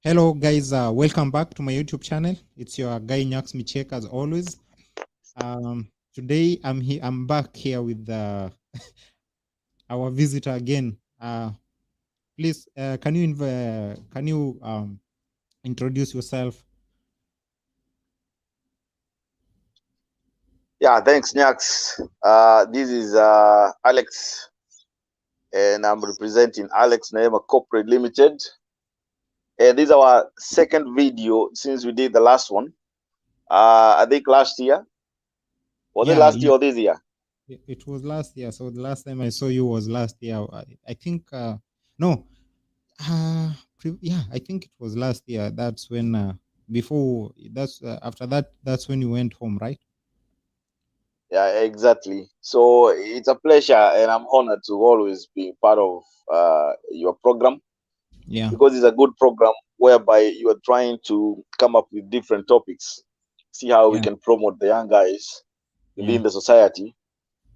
Hello guys, welcome back to my YouTube channel. It's your guy Nyax Michek as always. Today I'm back here with our visitor again. Please, can you introduce yourself? Yeah, thanks, Nyax. This is Alex, and I'm representing Alex Naema Corporate Limited. And this is our second video since we did the last one. I think last year. Was it Yeah, last year or this year? it was last year. So the last time I saw you was last year. I think no, yeah, I think it was last year. That's when after that. That's when you went home, right? Yeah, exactly. So it's a pleasure, and I'm honored to always be part of your program Yeah, because it's a good program whereby you are trying to come up with different topics, see how we yeah, can promote the young guys yeah. within the society.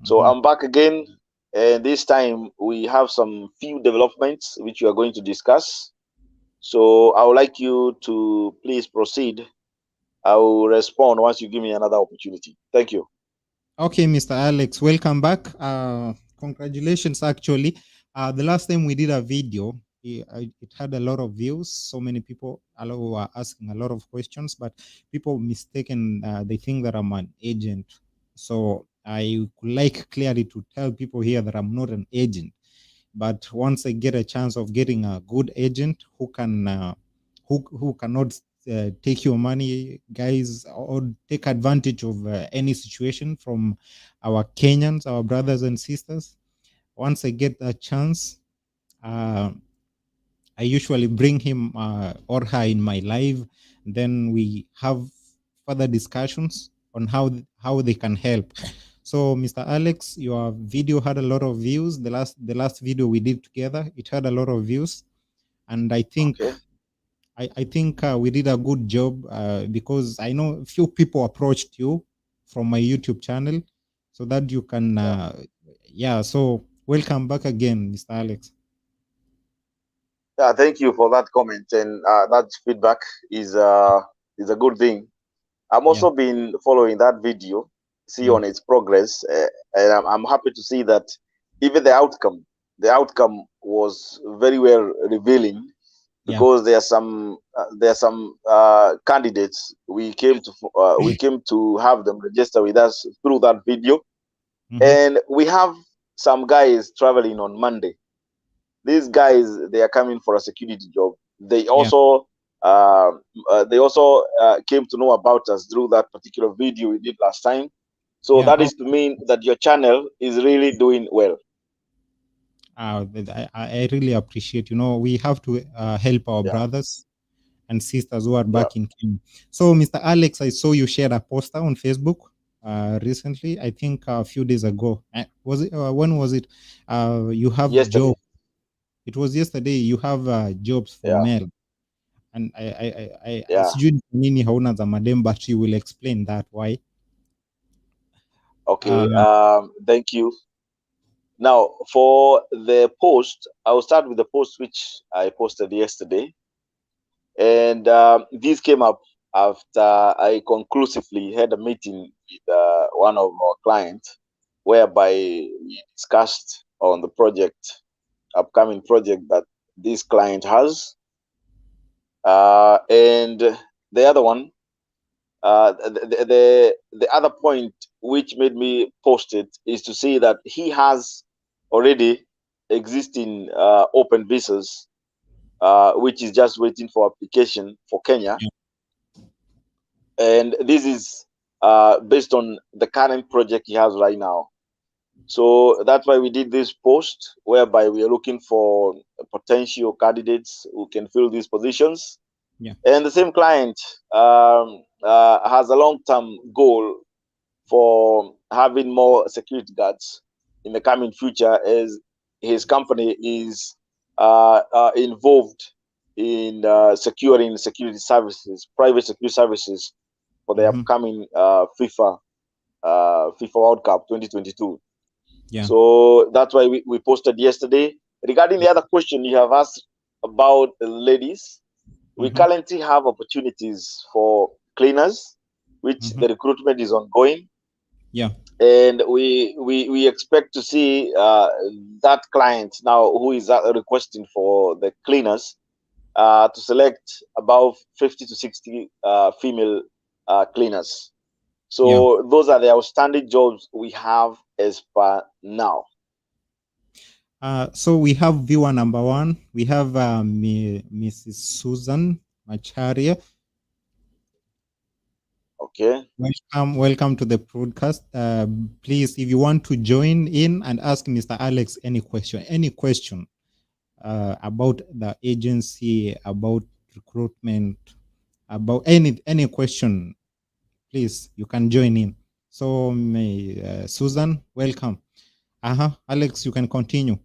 So Mm-hmm. I'm back again, and this time we have some few developments which we are going to discuss. So I would like you to please proceed. I will respond once you give me another opportunity. Thank you. Okay, Mr. Alex, welcome back. Congratulations, actually. The last time we did a video, it had a lot of views. So many people were asking a lot of questions, but people mistaken, they think that I'm an agent. So I would like clearly to tell people here that I'm not an agent. But once I get a chance of getting a good agent who cannot take your money, guys, or take advantage of any situation from our Kenyans, our brothers and sisters. Once I get that chance, uh, I usually bring him or her in my live. Then we have further discussions on how they can help. So, Mr. Alex, your video had a lot of views. The last video we did together, it had a lot of views, and I think Okay. we did a good job because I know a few people approached you from my YouTube channel, so that you can Yeah. yeah. So welcome back again, Mr. Alex. Yeah. Thank you for that comment, and that feedback is a good thing. I'm Yeah, also been following that video, see yeah, on its progress, and I'm happy to see that even the outcome was very well revealing yeah. because there are some candidates we came to have them register with us through that video, Mm-hmm. and we have some guys traveling on Monday. These guys, they are coming for a security job. They Yeah. also came to know about us through that particular video we did last time. So Yeah. that Oh, is to mean that your channel is really doing well. I really appreciate. We have to help our Yeah, brothers and sisters who are yeah, back in Kenya. So, Mr. Alex, I saw you shared a poster on Facebook recently. I think a few days ago. Was it? When was it? You have job. yesterday. It was yesterday. You have jobs for Yeah, male, and I yeah. sijui nini hauna za madem, but you will explain that why. Okay. Uh, Thank you. Now, for the post, I will start with the post which I posted yesterday. And this came up after I conclusively had a meeting with one of our clients, whereby we discussed on the upcoming project that this client has. And the other one, the other point which made me post it is to see that he has already existing open visas, which is just waiting for application for Kenya, yeah, and this is based on the current project he has right now. So that's why we did this post, whereby we are looking for potential candidates who can fill these positions. yeah, And the same client has a long-term goal for having more security guards in the coming future, as his company is involved in securing security services, private security services for the mm-hmm, upcoming FIFA World Cup 2022. yeah, So that's why we posted yesterday. Regarding the other question you have asked about the ladies, We currently have opportunities for cleaners, which the recruitment is ongoing. Yeah. And we expect to see that client now who is requesting for the cleaners to select about 50 to 60 female cleaners. So those are the outstanding jobs we have as per now. So we have viewer number 1. We have Mrs. Susan Macharia. Okay. Welcome to the broadcast. Please, if you want to join in and ask Mr. Alex any question about the agency, about recruitment, about any question, please, you can join in. So, Susan, welcome. Alex, you can continue.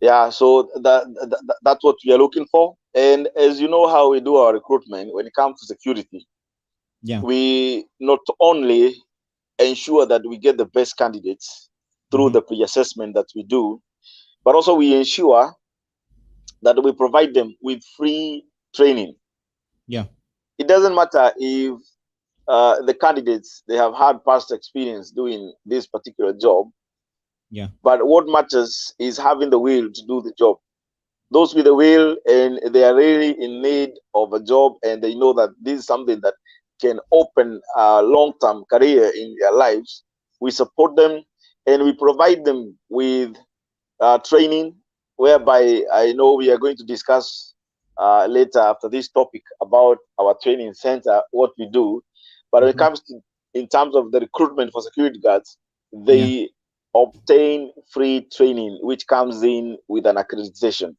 Yeah, so that's what we are looking for. And as you know how we do our recruitment when it comes to security, we not only ensure that we get the best candidates through the pre-assessment that we do, but also we ensure that we provide them with free training. Yeah. It doesn't matter if the candidates, they have had past experience doing this particular job. Yeah. But what matters is having the will to do the job. Those with the will and they are really in need of a job and they know that this is something that can open a long-term career in their lives, we support them and we provide them with training, whereby I know we are going to discuss later after this topic about our training center, what we do. But when it comes to in terms of the recruitment for security guards, they obtain free training, which comes in with an accreditation.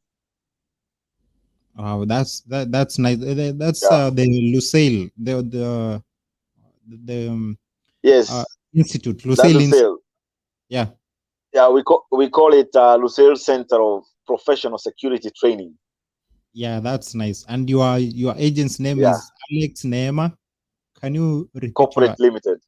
Oh, that's nice. That's the Lucille, the yes, institute, Lucille Lucille. Yeah. Yeah, we call it Lucille Center of Professional Security Training. Yeah, that's nice. And your agent's name is Alex Neema. Can you repeat Corporate Limited.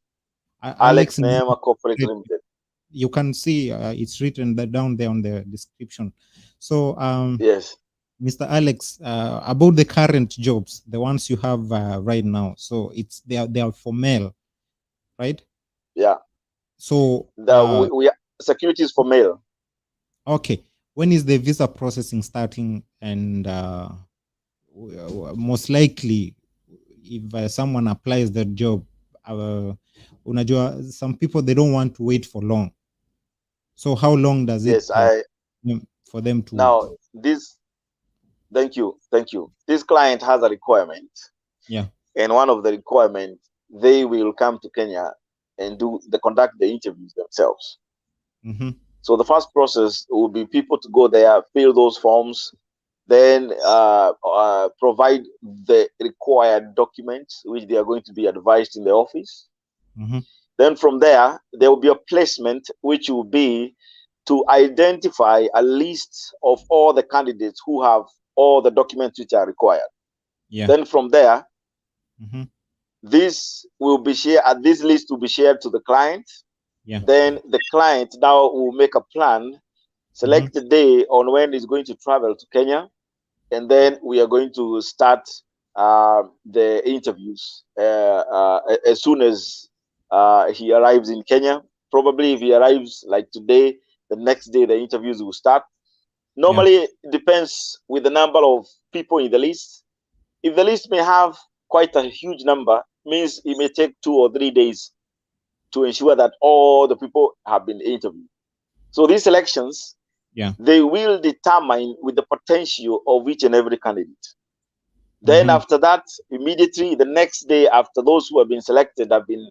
Alex Neema Corporate Limited. You can see it's written down there on the description. So yes, Mr. Alex, about the current jobs, the ones you have right now. So they are for male, right? Yeah. So we security is for male. Okay. When is the visa processing starting? And most likely, if someone applies that job, unajua, some people, they don't want to wait for long. So how long does it take for them to? Now, thank you. This client has a requirement. Yeah. And one of the requirements, they will come to Kenya and conduct the interviews themselves. So the first process will be people to go there, fill those forms, then provide the required documents, which they are going to be advised in the office. Then from there will be a placement, which will be to identify a list of all the candidates who have all the documents which are required. Then from there, this will be shared. This list will be shared to the client. Then the client now will make a plan, select the day on when he's going to travel to Kenya, and then we are going to start the interviews as soon as he arrives in Kenya. Probably if he arrives like today, the next day the interviews will start. Normally, it depends with the number of people in the list. If the list may have quite a huge number, means it may take 2 or 3 days to ensure that all the people have been interviewed. So these elections, they will determine with the potential of each and every candidate. Then after that, immediately the next day after those who have been selected have been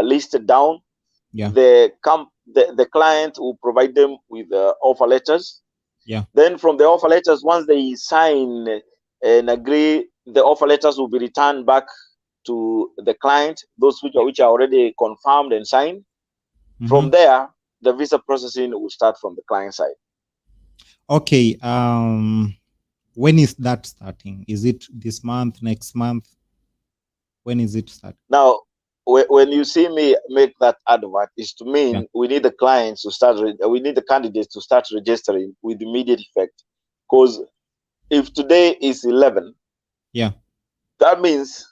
listed down, the client will provide them with offer letters. Then from the offer letters, once they sign and agree, the offer letters will be returned back to the client, those which are already confirmed and signed. From there, the visa processing will start from the client side. Okay. When is that starting? Is it this month, next month? When is it starting? Now, when you see me make that advert, is to mean we need the clients to start. We need the candidates to start registering with immediate effect, because if today is 11, Yeah. that means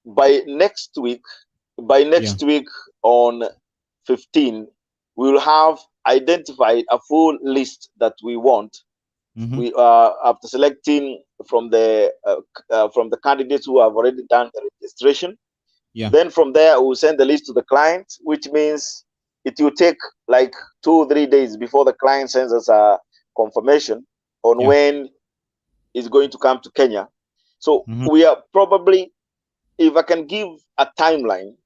by next week, Yeah. on 15, we will have identified a full list that we want. Mm-hmm. We after selecting from the candidates who have already done the registration. Yeah. Then from there, we'll send the list to the client, which means it will take like 2 or 3 days before the client sends us a confirmation on Yeah. when it's going to come to Kenya. So Mm-hmm. we are probably, if I can give a timeline,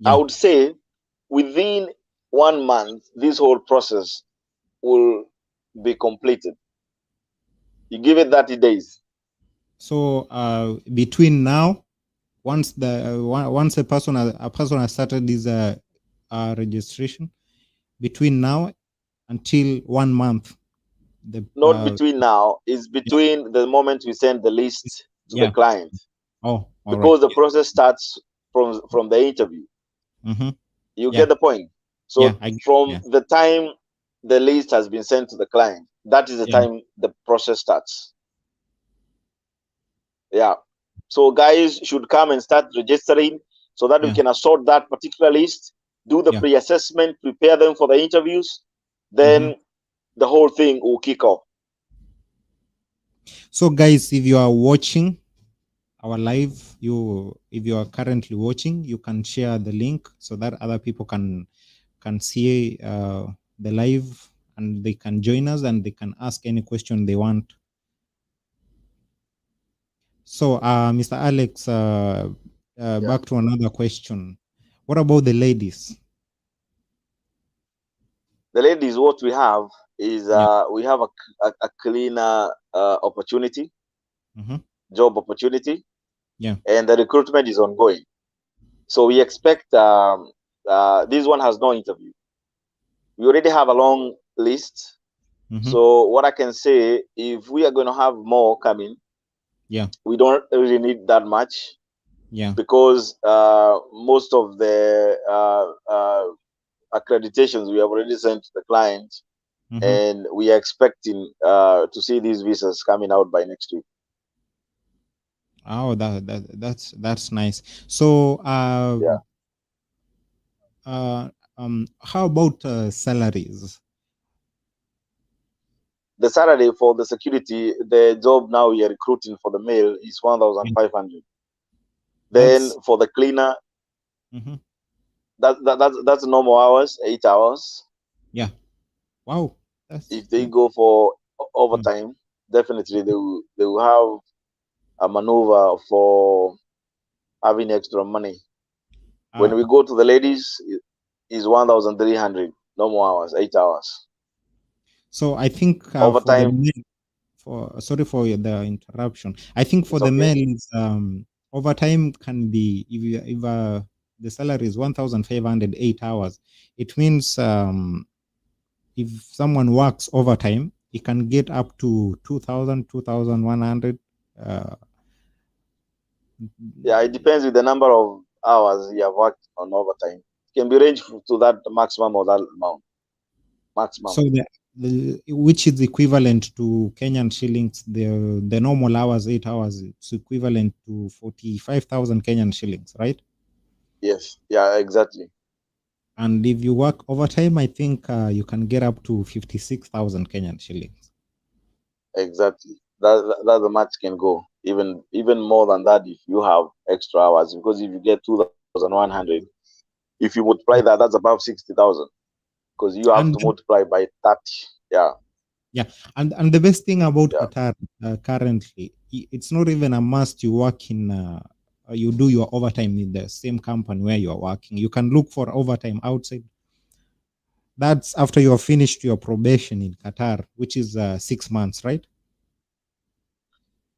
I Yeah. would say within 1 month, this whole process will be completed. You give it 30 days. So between now, once the once a person has started his registration, between now until 1 month, the Not between now, is between the moment we send the list to the yeah. client, Oh, all right. because the process starts from the interview. Mm-hmm. You Yeah. get the point? Yeah. So from Yeah. the time the list has been sent to the client, that is the Yeah. time the process starts. Yeah. So guys should come and start registering so that we Yeah. can assort that particular list, do the Yeah. pre-assessment, prepare them for the interviews. Mm-hmm. Then the whole thing will kick off. So, guys, if you are watching our live, if you are currently watching, you can share the link so that other people can see the live, and they can join us and they can ask any question they want. So, Mr. Alex, Yeah. back to another question. What about the ladies? The ladies, what we have is Yeah. we have a cleaner opportunity, Mm-hmm. job opportunity, Yeah. and the recruitment is ongoing. So we expect this one has no interview. We already have a long list. Mm-hmm. So what I can say, if we are going to have more coming, Yeah. we don't really need that much, Yeah. because most of the accreditations we have already sent to the client, Mm-hmm. and we are expecting to see these visas coming out by next week. Oh, that's nice. So, Yeah. uh, how about salaries? The salary for the security, the job now we are recruiting for the male is 1,500. Then That's for the cleaner, mhm. that's normal hours, 8 hours. Yeah. Wow. That's If they go for overtime, definitely they will have a maneuver for having extra money. When uh, we go to the ladies, is 1,300, normal hours, 8 hours. so I think for the Overtime, male, for sorry for the interruption. I think for it's the okay. male, overtime can be if the salary is 1,500 8 hours. It means if someone works overtime, he can get up to 2,000 2,100. Uh, Yeah, it depends with the number of hours you have worked on overtime. It can be ranged to that maximum or that amount. so Maximum. the which is equivalent to Kenyan shillings. The normal hours, 8 hours, it's equivalent to 45,000 Kenyan shillings, right? Yes. Yeah, exactly. And if you work overtime, I think you can get up to 56,000 Kenyan shillings. Exactly. That the match can go. Even more than that if you have extra hours. Because if you get 2,100, if you multiply Yeah. that, that's about 60,000. Because you have And to multiply by 30. Yeah. yeah, and the best thing about Yeah. Qatar currently, it's not even a must you work in. You do your overtime in the same company where you are working. You can look for overtime outside. That's after you have finished your probation in Qatar, which is 6 months, right?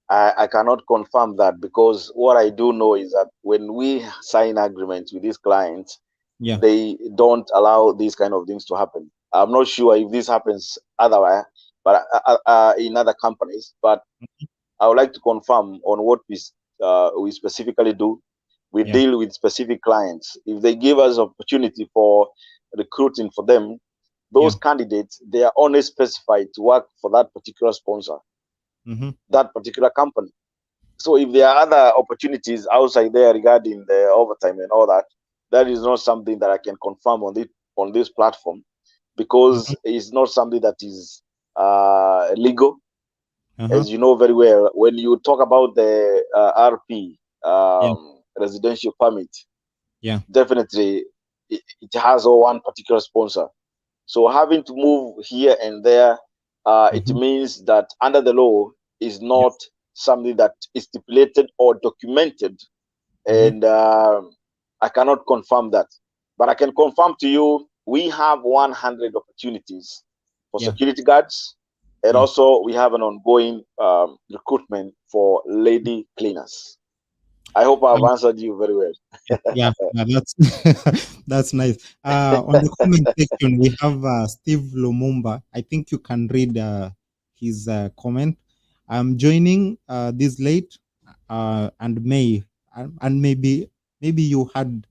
I cannot confirm that, because what I do know is that when we sign agreements with these clients, Yeah. they don't allow these kind of things to happen. I'm not sure if this happens otherwise, but in other companies. But I would like to confirm on what we specifically do. We Yeah. deal with specific clients. If they give us opportunity for recruiting for them, Yeah. those candidates, they are only specified to work for that particular sponsor. that particular company. So if there are other opportunities outside there regarding the overtime and all that, that is not something that I can confirm on this platform, because it's not something that is legal. As you know very well, when you talk about the RP, residential permit, definitely it has one particular sponsor. So having to move here and there, it means that under the law is not something that is stipulated or documented, and I cannot confirm that. But I can confirm to you, we have 100 opportunities for security guards, and also we have an ongoing recruitment for lady cleaners. I hope I've answered you very well. Yeah, that's that's nice. On the comment section, we have Steve Lumumba. I think you can read his comment. I'm joining this late, and maybe you had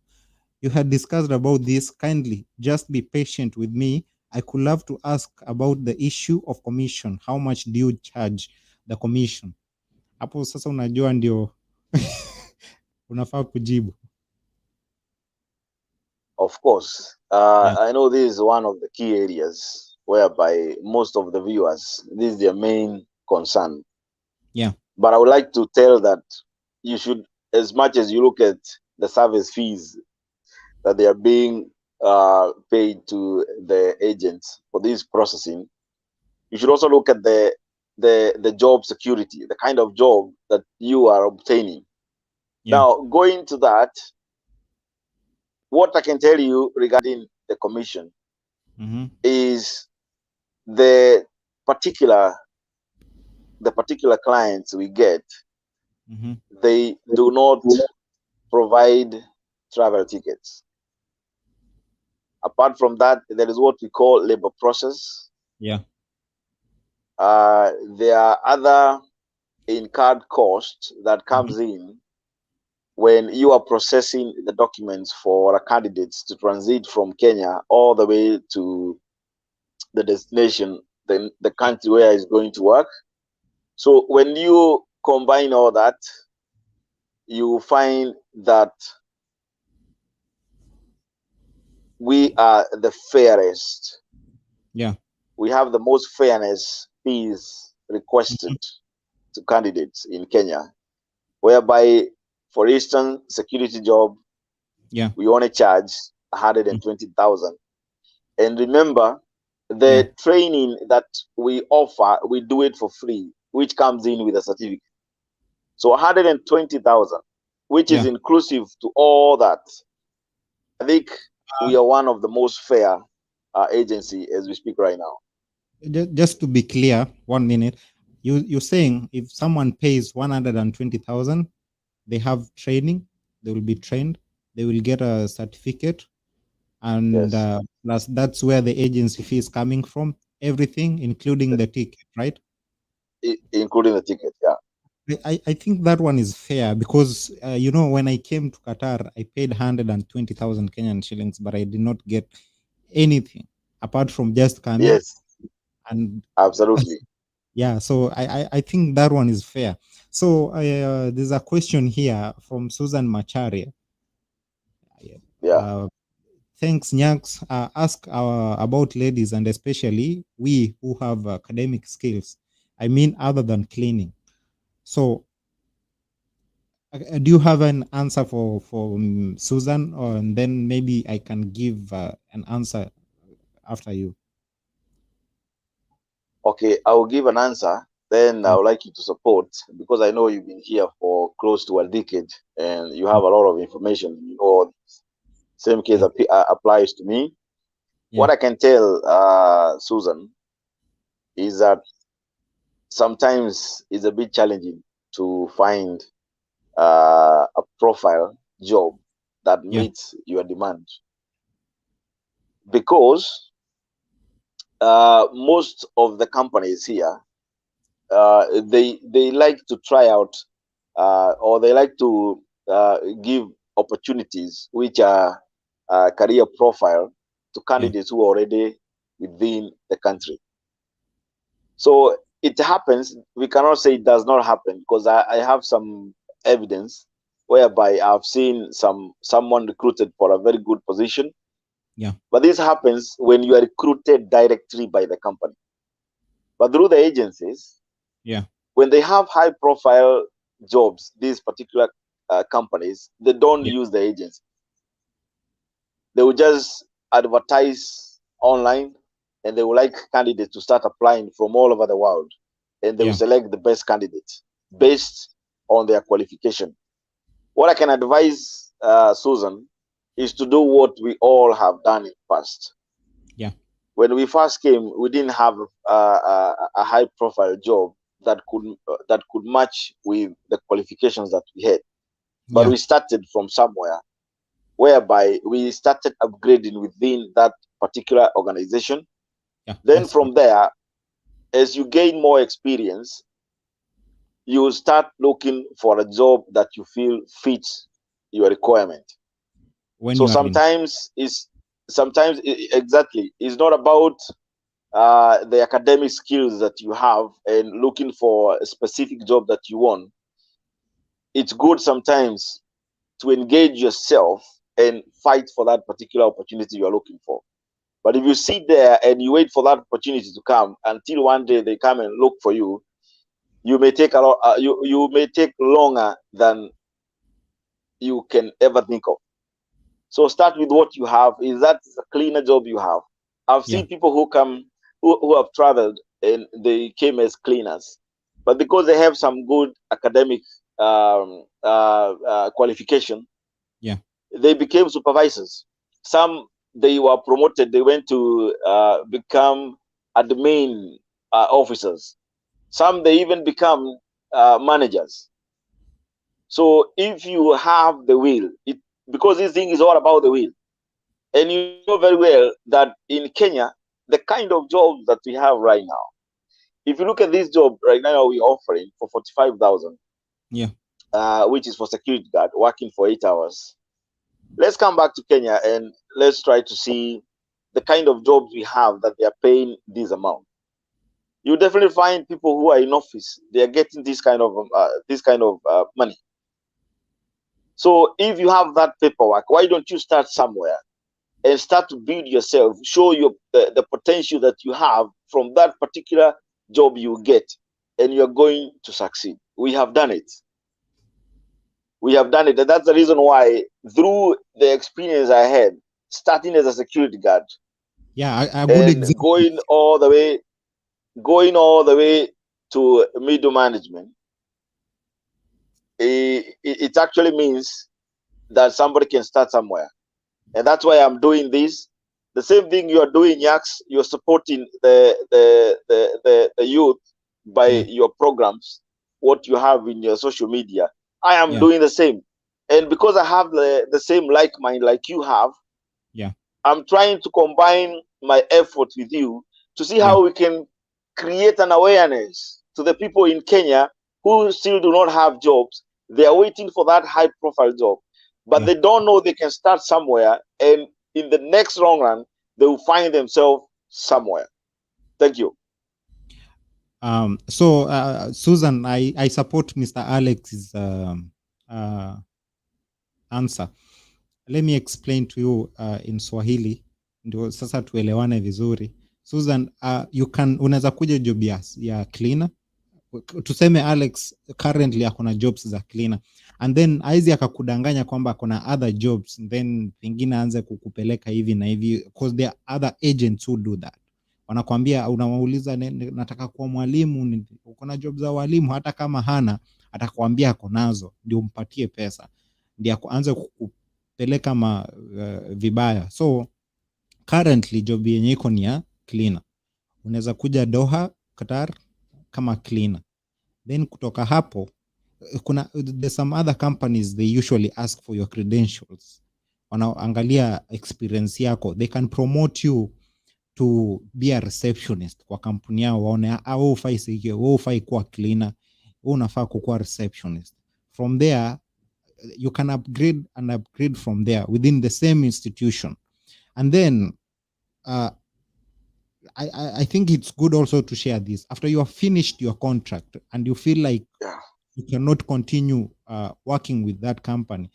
discussed about this. Kindly just be patient with me. I could love to ask about the issue of commission. How much do you charge the commission? Hapo sasa unajua ndio unafaa kujibu. Of course, I know this is one of the key areas whereby most of the viewers, this is their main concern. Yeah. But I would like to tell that you should, as much as you look at the service fees that they are being paid to the agents for this processing, you should also look at the job security, the kind of job that you are obtaining. Now, going to that, what I can tell you regarding the commission is the particular clients we get, they do not provide travel tickets. Apart from that, there is what we call labor process. Yeah. There are other incurred costs that comes in when you are processing the documents for candidates to transit from Kenya all the way to the destination, the country where he's going to work. So when you combine all that, you find that we are the fairest. Yeah. We have the most fairness fees requested to candidates in Kenya, whereby, for instance, security job, we only charge 120,000. And remember, the training that we offer, we do it for free, which comes in with a certificate. So 120,000, which is inclusive to all that. I think we are one of the most fair agency as we speak right now. Just to be clear, 1 minute, you're saying if someone pays 120,000, they have training, they will be trained, they will get a certificate, and plus that's where the agency fee is coming from, everything, including the ticket, right? Including the ticket, yeah. I think that one is fair because, when I came to Qatar, I paid 120,000 Kenyan shillings, but I did not get anything apart from just coming. Yes. And absolutely. Yeah, so I think that one is fair. So there's a question here from Susan Macharia. Yeah. Thanks, Nyaks. Ask about ladies and especially we who have academic skills. I mean, other than cleaning. So do you have an answer for Susan, and then maybe I can give an answer after you? Okay, I will give an answer. Then I would like you to support, because I know you've been here for close to a decade and you have a lot of information. You know, same case applies to me. What I can tell Susan is that sometimes it's a bit challenging to find a profile job that meets your demand, because most of the companies here, they like to try out or they like to give opportunities which are career profile to candidates who are already within the country. So it happens, we cannot say it does not happen, because I have some evidence whereby I've seen someone recruited for a very good position. Yeah. But this happens when you are recruited directly by the company. But through the agencies, Yeah. when they have high profile jobs, these particular companies, they don't Yeah. use the agency. They will just advertise online, and they will like candidates to start applying from all over the world, and they will Yeah. select the best candidates based on their qualification. What I can advise Susan is to do what we all have done in the past. Yeah. When we first came, we didn't have a high profile job that could match with the qualifications that we had, but Yeah. we started from somewhere, whereby we started upgrading within that particular organization. Yeah. Then That's true. from there, as you gain more experience, you start looking for a job that you feel fits your requirement. When So you are in. sometimes exactly, it's not about the academic skills that you have and looking for a specific job that you want. It's good sometimes to engage yourself and fight for that particular opportunity you're looking for. But if you sit there and you wait for that opportunity to come until one day they come and look for you, you may take a lot. You may take longer than you can ever think of. So start with what you have. Is that a cleaner job you have? I've Yeah. seen people who come who have traveled and they came as cleaners, but because they have some good academic qualification, Yeah. they became supervisors. Some, they were promoted. They went to become admin officers. Some, they even become managers. So if you have the will, because this thing is all about the will, and you know very well that in Kenya, the kind of jobs that we have right now, if you look at this job right now, we're offering for 45,000, Yeah. which is for security guard working for 8 hours. Let's come back to Kenya and let's try to see the kind of jobs we have that they are paying this amount. You definitely find people who are in office, they are getting this kind of money. So if you have that paperwork, why don't you start somewhere and start to build yourself, show the potential that you have from that particular job you get, and you're going to succeed. We have done it. We have done it. And that's the reason why, through the experience I had, starting as a security guard Yeah. A good and example. going all the way to middle management, it actually means that somebody can start somewhere. And that's why I'm doing this. The same thing you are doing, Yaks. You're supporting the youth by Yeah. your programs, what you have in your social media. I am Yeah. doing the same. And because I have the same like mind like you have, Yeah. I'm trying to combine my effort with you to see Yeah. how we can create an awareness to the people in Kenya who still do not have jobs. They are waiting for that high profile job, but Yeah. they don't know they can start somewhere. And in the next long run, they will find themselves somewhere. Thank you. So, Susan, I support Mr. Alex's uh, answer. Let me explain to you in Swahili ndio sasa tuelewane vizuri. Susan, unaweza kuja job ya cleaner. Tuseme Alex currently akona jobs za cleaner, and then aizi akakudanganya kwamba akona other jobs, then pengine aanze kukupeleka hivi na hivi, because there are other agents who do that. Wanakwambia, unawauliza nataka kuwa mwalimu, uko na job za walimu, hata kama hana atakwambia ako nazo, ndio umpatie pesa, ndio aanze kukupeleka vibaya. So currently job yenye iko ni ya cleaner. Unaweza kuja Doha, Qatar kama cleaner. Then kutoka hapo there's some other companies, they usually ask for your credentials. Wanaangalia experience yako, they can promote you to be a receptionist kwa kampuni yao, waone ufai kuwa cleaner, unafaa kukuwa receptionist. From there you can upgrade from there within the same institution. And then I think it's good also to share this. After you have finished your contract and you feel like you cannot continue working with that company,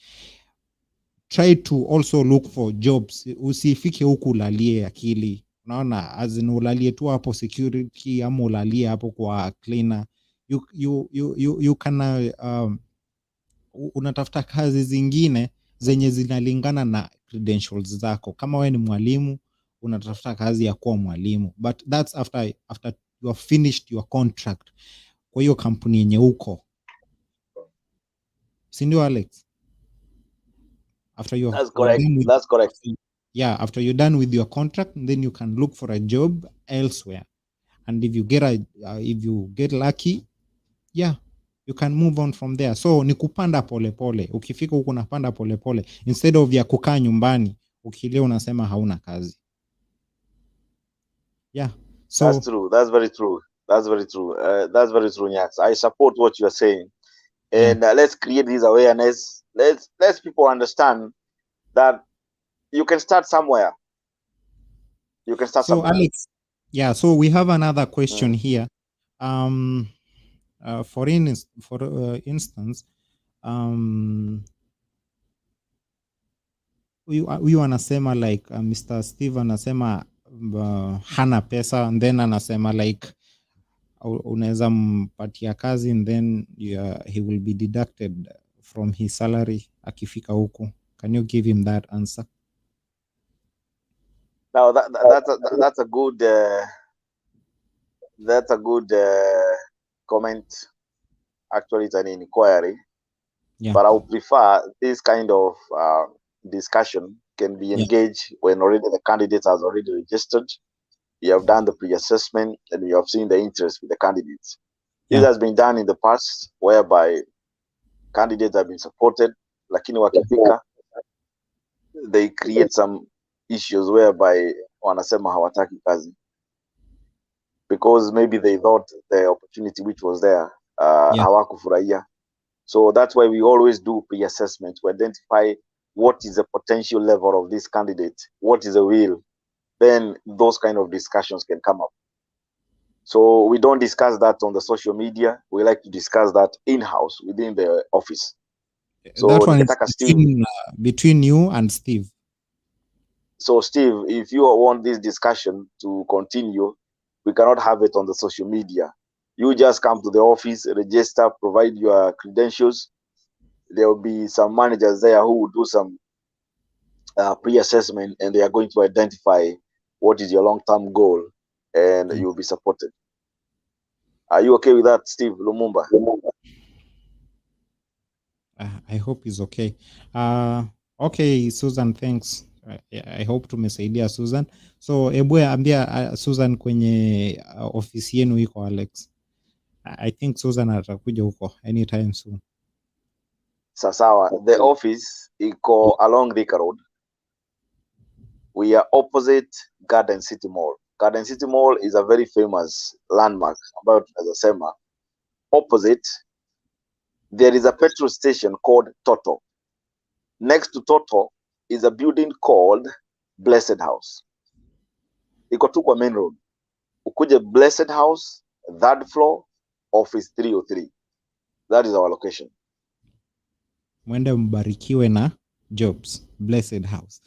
try to also look for jobs. Usifike huku ulalie akili, unaona, as in ulalie tu hapo security ama ulalie hapo kwa cleaner. You can unatafuta kazi zingine zenye zinalingana na credentials zako. Kama we ni mwalimu, unatafuta kazi ya kuwa mwalimu, but that's after you have finished your contract kwa hiyo kampuni yenye uko, si ndio Alex? That's correct. Yeah, after you're done with your contract, then you can look for a job elsewhere, and if you get lucky, yeah, you can move on from there. So ni kupanda polepole. Ukifika huko unapanda polepole instead of ya kukaa nyumbani ukileo unasema hauna kazi. Yeah, so that's true. That's very true. That's very true, Nyax. I support what you are saying, and let's create this awareness. Let's people understand that you can start somewhere. So Alex, yeah, so we have another question here. For instance, huyu anasema like Mr. Steve anasema hana pesa, and then anasema like unaweza mpatia kazi and then he will be deducted from his salary akifika huku. Can you give him that answer? Now that's a good comment. Actually, it's an inquiry, but I would prefer this kind of discussion can be engaged when already the candidate has already registered. You have done the pre-assessment and you have seen the interest with the candidates. This has been done in the past, whereby candidates have been supported, lakini wakifika, they create some issues whereby wanasema hawataki kazi because maybe they thought the opportunity which was there hawakufurahia. So that's why we always do pre-assessment to identify what is the potential level of this candidate, what is the will. Then those kind of discussions can come up. So we don't discuss that on the social media. We like to discuss that in-house within the office. So that one is between you and Steve. So Steve, if you want this discussion to continue, we cannot have it on the social media. You just come to the office, register, provide your credentials. There will be some managers there who will do some pre-assessment, and they are going to identify what is your long-term goal, and you will be supported. Are you okay with that, Steve Lumumba? I hope he's okay. Okay, Susan, thanks. I hope tumesaidia Susan. So ebwe ambia Susan kwenye ofisi yenu iko Alex. I think Susan atakuja huko anytime soon. Sawa, the office iko along Thika Road. We are opposite Garden City Mall. Garden City Mall is a very famous landmark ambayo tunaweza sema. Opposite, there is a petrol station called Toto. Next to Toto is a building called Blessed House. Iko tu kwa main road. Ukuje Blessed House, third floor, office 303. That is our location. Mwende mbarikiwe na jobs. Blessed House.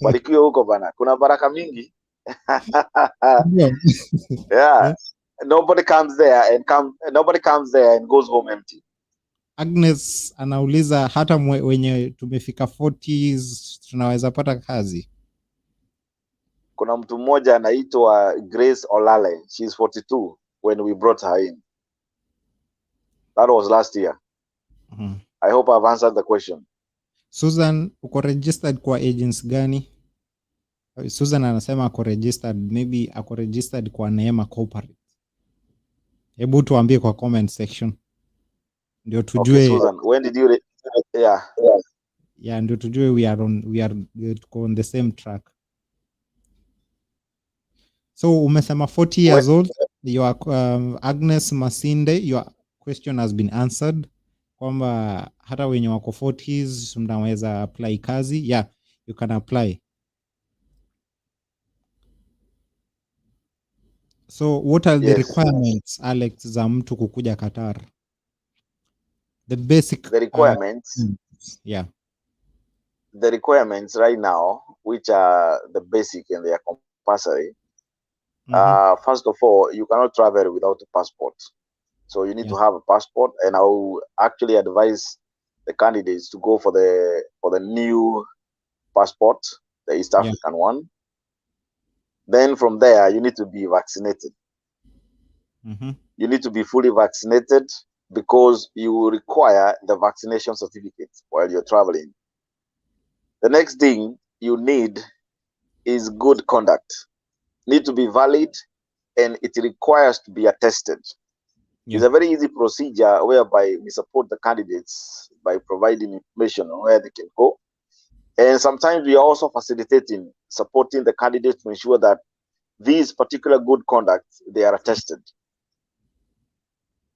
Barikiwe huko bana. Kuna baraka mingi. Yeah. Nobody comes there and goes home empty. Agnes anauliza hata wenye tumefika 40s tunaweza pata kazi. Kuna mtu mmoja anaitwa Grace Olale. She is 42 when we brought her in. That was last year. I hope I've answered the question. Susan, uko registered kwa agents gani? Susan anasema ako registered, maybe ako registered kwa Neema Corporate. Hebu tuambie kwa comment section. Ndio tujue. Okay, Susan, when did you Yeah, ndio tujue we are on the same track. So umesema 40 years old, your Agnes Masinde, your question has been answered. Kwamba hata wenye wako 40s mnaweza apply kazi. Yeah, you can apply. So what are the Yes. requirements, Alex, za mtu kukuja Qatar? The basic The requirements, yeah. the requirements right now, which are the basic and they are compulsory. First of all, you cannot travel without a passport. So you need Yeah. to have a passport, and I will actually advise the candidates to go for the new passport, the East Yeah. African one. Then from there, you need to be vaccinated. You need to be fully vaccinated because you will require the vaccination certificate while you're traveling. The next thing you need is good conduct. Need to be valid, and it requires to be attested. Yeah. It's a very easy procedure whereby we support the candidates by providing information on where they can go. And sometimes we are also facilitating, supporting the candidates to ensure that these particular good conduct, they are attested.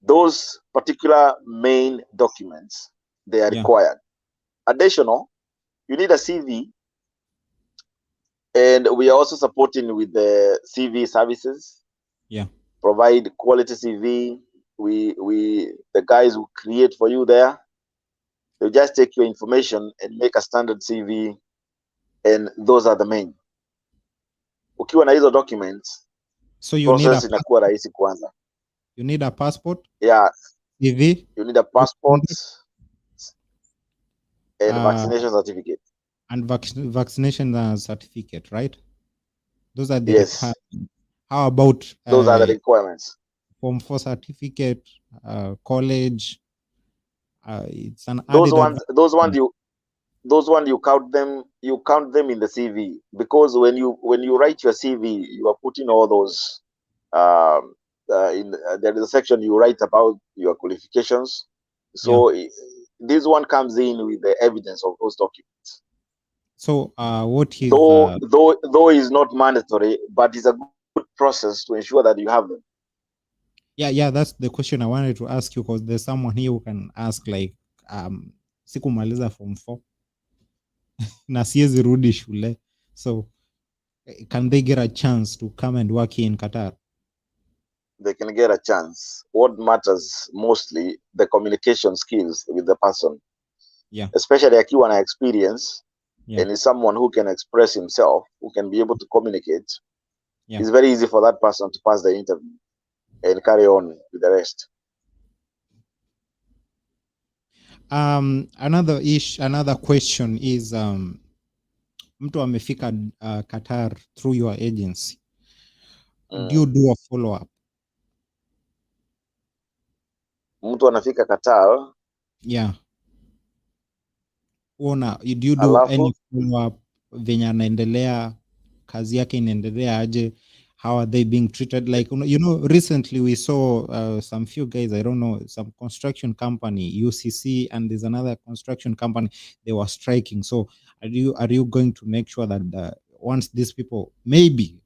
Those particular main documents, they are Yeah. required. Additional, you need a CV, and we are also supporting with the CV services. Yeah. Provide quality CV. The guys who create for you there, they'll just take your information and make a standard CV, and those are the main. Ukiwa na hizo documents, So you need a process inakuwa rahisi kwanza. You need a passport, Yeah, CV, you need a good passport conduct, and vaccination certificate. and vaccination certificate, right? Those are the Yes, requirements. How about those are the requirements. Form 4 certificate, college? It's an Those added ones, advantage. those ones you count them in the CV, because when you write your CV, you are putting all those. There is a section you write about your qualifications. Yeah. So this one comes in with the evidence of those documents. So what is Though is not mandatory, but it's a good process to ensure that you have them. yeah, that's the question I wanted to ask you, because there's someone here who can ask like sikumaliza form 4 na siwezi rudi shule, so can they get a chance to come and work here in Qatar? They can get a chance. What matters mostly the communication skills with the person. Yeah. Especially akiwa na experience, Yeah. and is someone who can express himself, who can be able to communicate. Yeah. It's very easy for that person to pass the interview and carry on with the rest. Another question is mtu amefika Qatar through your agency. Do you do a follow up? Mtu anafika Qatar. Yeah. Do you do alafu, any follow up venye anaendelea, kazi yake inaendelea aje? How are they being treated? Like, recently we saw some few guys, I don't know, some construction company, UCC, and there's another construction company, they were striking. So are you going to make sure that once these people, maybe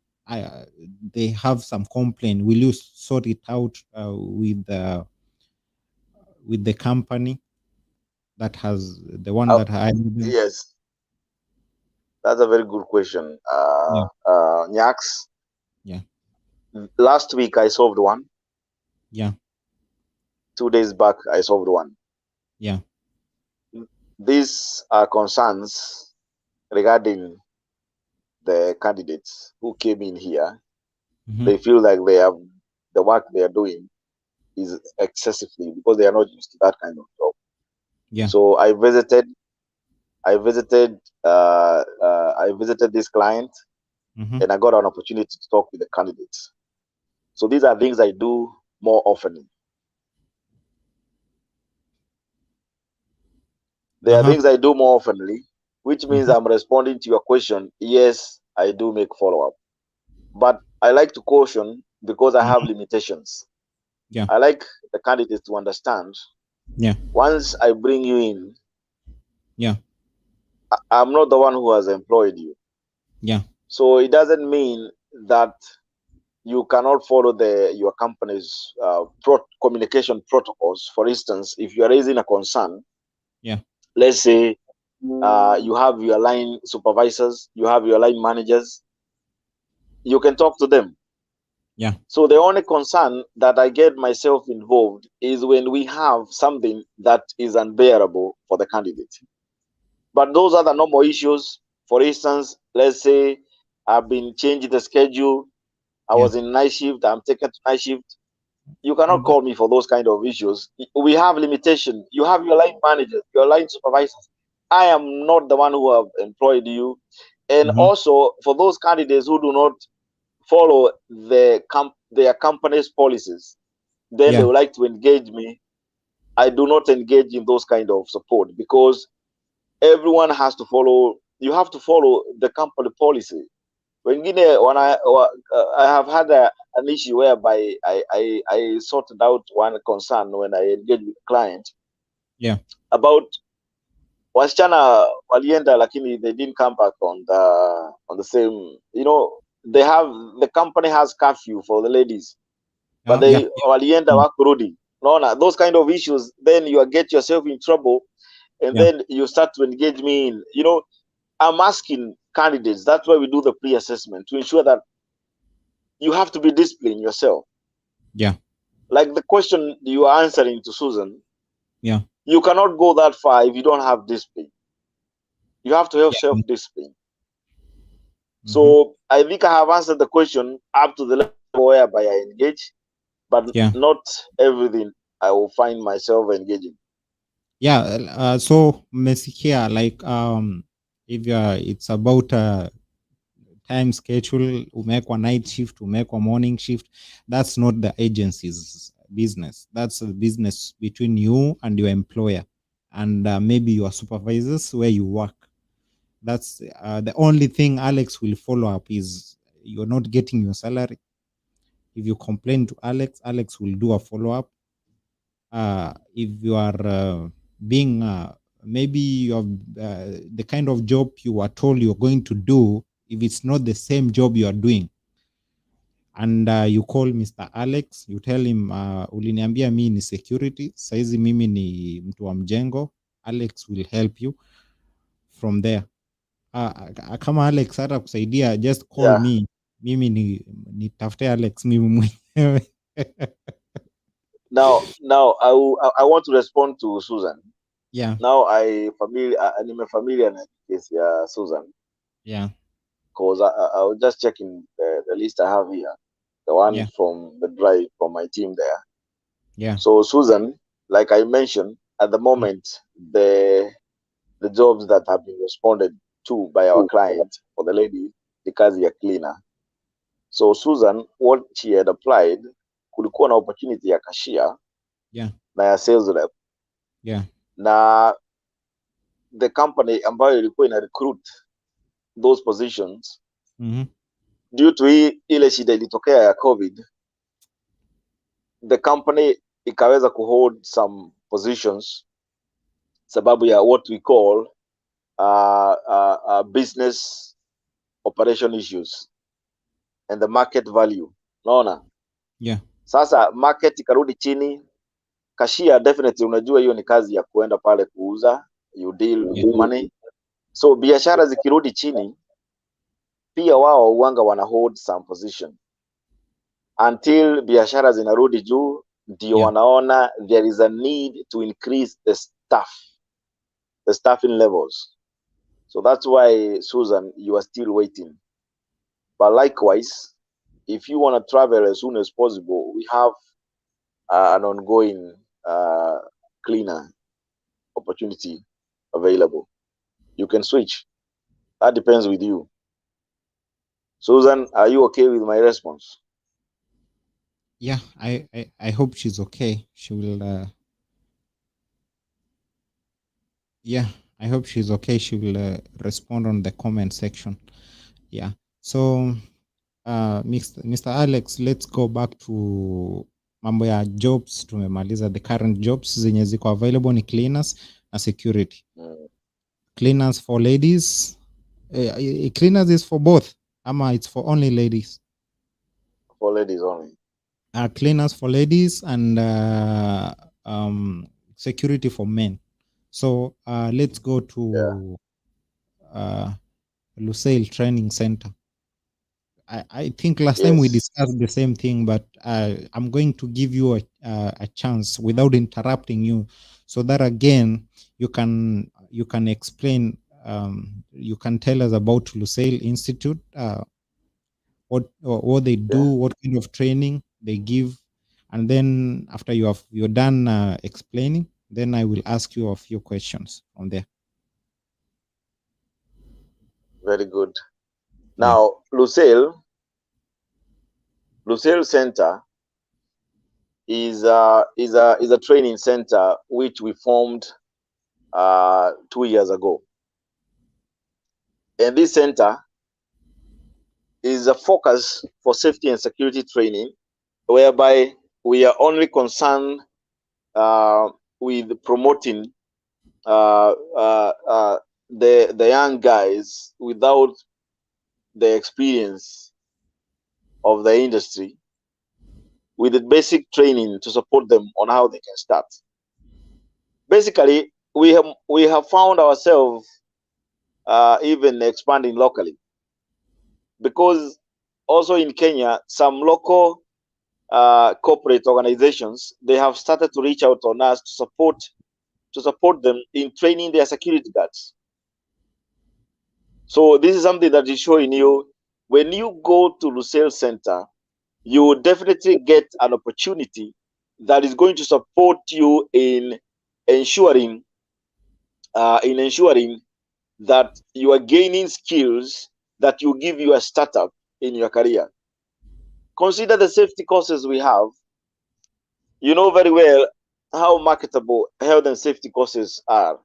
they have some complaint, will you sort it out with the company that has the one that hired them? Yes, that's a very good question. Nyaks. Yeah. Last week I solved one. Yeah. 2 days back I solved one. Yeah. These are concerns regarding the candidates who came in here. They feel like the work they are doing is excessively, because they are not used to that kind of job. Yeah. So I visited this client, and I got an opportunity to talk with the candidates. So these are things I do more often. There are things I do more oftenly, which means I'm responding to your question. Yes, I do make follow-up. But I like to caution, because I have limitations. Yeah. I like the candidates to understand. Yeah. Once I bring you in, yeah, I'm not the one who has employed you. Yeah. So it doesn't mean that you cannot follow your company's communication protocols. For instance, if you are raising a concern, Yeah. let's say you have your line supervisors, you have your line managers, you can talk to them. Yeah. So the only concern that I get myself involved is when we have something that is unbearable for the candidate. But those are the normal issues. For instance, let's say I've been changing the schedule. I Yeah. was in night shift. I'm taken to night shift. You cannot That, call me for those kind of issues. We have limitation. You have your line managers, your line supervisors. I am not the one who have employed you. And uh-huh. also for those candidates who do not follow their company's policies, then they Yeah. would like to engage me. I do not engage in those kind of support because everyone has to follow. You have to follow the company policy. I have had an issue whereby I sorted out one concern when I engaged with the client Yeah. about wasichana walienda lakini they didn't come back on the same, they have, the company has curfew for the ladies, but Yeah. they walienda Mm. wakurudi. Naona those kind of issues, then you get yourself in trouble, and Yeah. then you start to engage me in, I'm asking candidates. That's why we do the pre-assessment to ensure that you have to be disciplined yourself. Yeah. Like the question you are answering to Susan, Yeah. you cannot go that far if you don't have discipline. You have to have Yeah. self-discipline. Mm-hmm. So I think I have answered the question up to the level whereby I engage, but Yeah. not everything I will find myself engaging. Yeah. So Mesikia, like if it's about time schedule, umewekwa night shift, umewekwa morning shift, that's not the agency's business. That's a business between you and your employer and maybe your supervisors where you work. That's the only thing Alex will follow up is you're not getting your salary. If you complain to Alex, Alex will do a follow up. If you are being maybe you have the kind of job you are told you're going to do, if it's not the same job you are doing, and you call Mr. Alex, you tell him uliniambia mi ni security, saizi mimi ni mtu wa mjengo. Alex will help you from there. Kama Alex hata kusaidia, just call Yeah. me, mimi nitafute Alex mimi mwenyewe. Now I want to respond to Susan. Yeah. Now I'm familiar na case ya Susan, Yeah. because I was just checking the list I have here, the one Yeah. from the drive from my team there. Yeah. So Susan, like I mentioned, at the Mm. moment, the jobs that have been responded to by our client for the lady, the kazi ya cleaner. So Susan, what she had applied, kulikuwa na opportunity ya cashier Yeah. na ya sales rep, Yeah. na the company ambayo ilikuwa ina recruit those positions, Mm-hmm. due to ile shida ilitokea ya COVID, the company ikaweza kuhold some positions sababu ya what we call business operation issues and the market value. Unaona, Yeah. sasa market ikarudi chini. Cashier definitely, unajua hiyo ni kazi ya kuenda pale kuuza, you deal Yeah. with money. So biashara zikirudi chini, pia wao uanga wana hold some position until biashara zinarudi juu, ndio Yeah. wanaona there is a need to increase the staffing levels. So that's why, Susan, you are still waiting. But likewise, if you want to travel as soon as possible, we have an ongoing cleaner opportunity available. You can switch. That depends with you. Susan, are you okay with my response? Yeah. I hope she's okay. She will yeah, I hope she's okay. She will respond on the comment section. Yeah. So Mr. Alex, let's go back to mambo ya jobs. Tumemaliza the current jobs zenye ziko available ni cleaners na security. Cleaners for ladies. Cleaners is for both. Ama it's for only ladies. For ladies only. Cleaners for ladies and security for men. So let's go to Lusail Training Center. I think last time we discussed the same thing, but I'm going to give you a chance without interrupting you, so that again you can explain. You can tell us about Lusail Institute, what they do, what kind of training they give, and then after you're done explaining, then I will ask you a few questions on there. Very good. Now, Lusail Center is a training center which we formed 2 years ago, and this center is a focus for safety and security training, whereby we are only concerned with promoting the young guys without the experience of the industry, with the basic training to support them on how they can start. Basically, we have found ourselves even expanding locally, because also in Kenya, some local corporate organizations, they have started to reach out on us to support them in training their security guards. So this is something that is showing you, when you go to Lusail Center, you will definitely get an opportunity that is going to support you in ensuring that you are gaining skills that will give you a startup in your career. Consider the safety courses we have. You know very well how marketable health and safety courses are.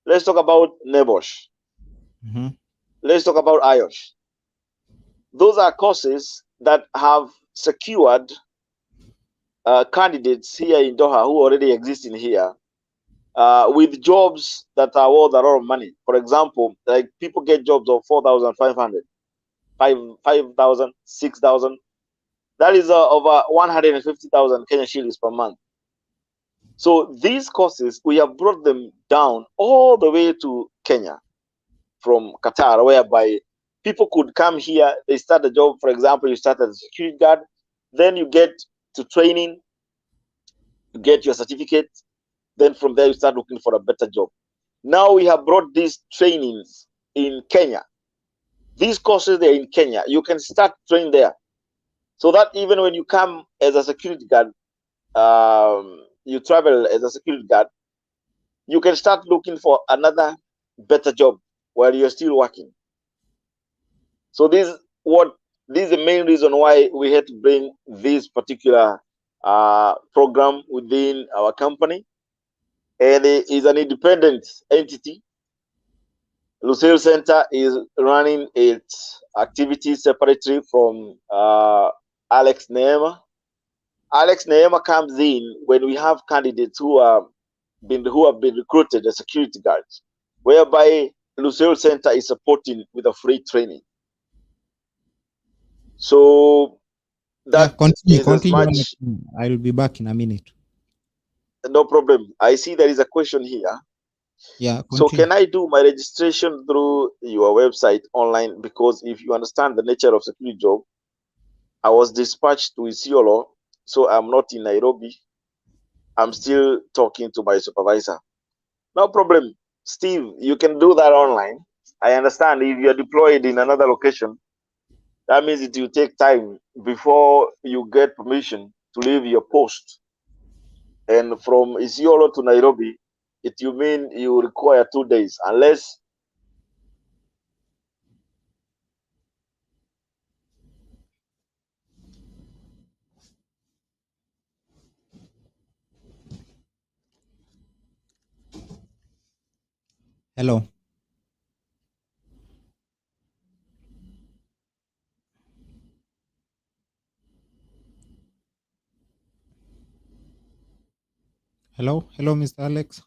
Let's talk about NEBOSH. Mm-hmm. Let's talk about IOSH. Those are courses that have secured candidates here in Doha who already exist in here with jobs that are worth a lot of money. For example, like people get jobs of 4,500, 5,000, 6,000. That is over 150,000 Kenya shillings per month. So these courses, we have brought them down all the way to Kenya from Qatar, whereby people could come here, they start a job. For example, you start as a security guard, then you get to training, you get your certificate, then from there you start looking for a better job. Now we have brought these trainings in Kenya. These courses, they're in Kenya. You can start training there. So that even when you come as a security guard, you travel as a security guard, you can start looking for another better job while you're still working. So this is the main reason why we had to bring this particular program within our company, and it is an independent entity. Lusail Center is running its activities separately from Alex Neema. Alex Neema comes in when we have candidates who have been recruited as security guards, whereby Lusail Center is supporting with a free training. So that continue. as much. I'll be back in a minute. No problem. I see there is a question here. Yeah. So Continue. can I do my registration through your website online? Because if you understand the nature of security job, I was dispatched to Isiolo, so I'm not in Nairobi. I'm still talking to my supervisor. No problem. Steve, you can do that online. I understand if you're deployed in another location, that means it will take time before you get permission to leave your post. And from Isiolo to Nairobi, it will mean you require 2 days, unless Hello. Hello, Mr. Alex.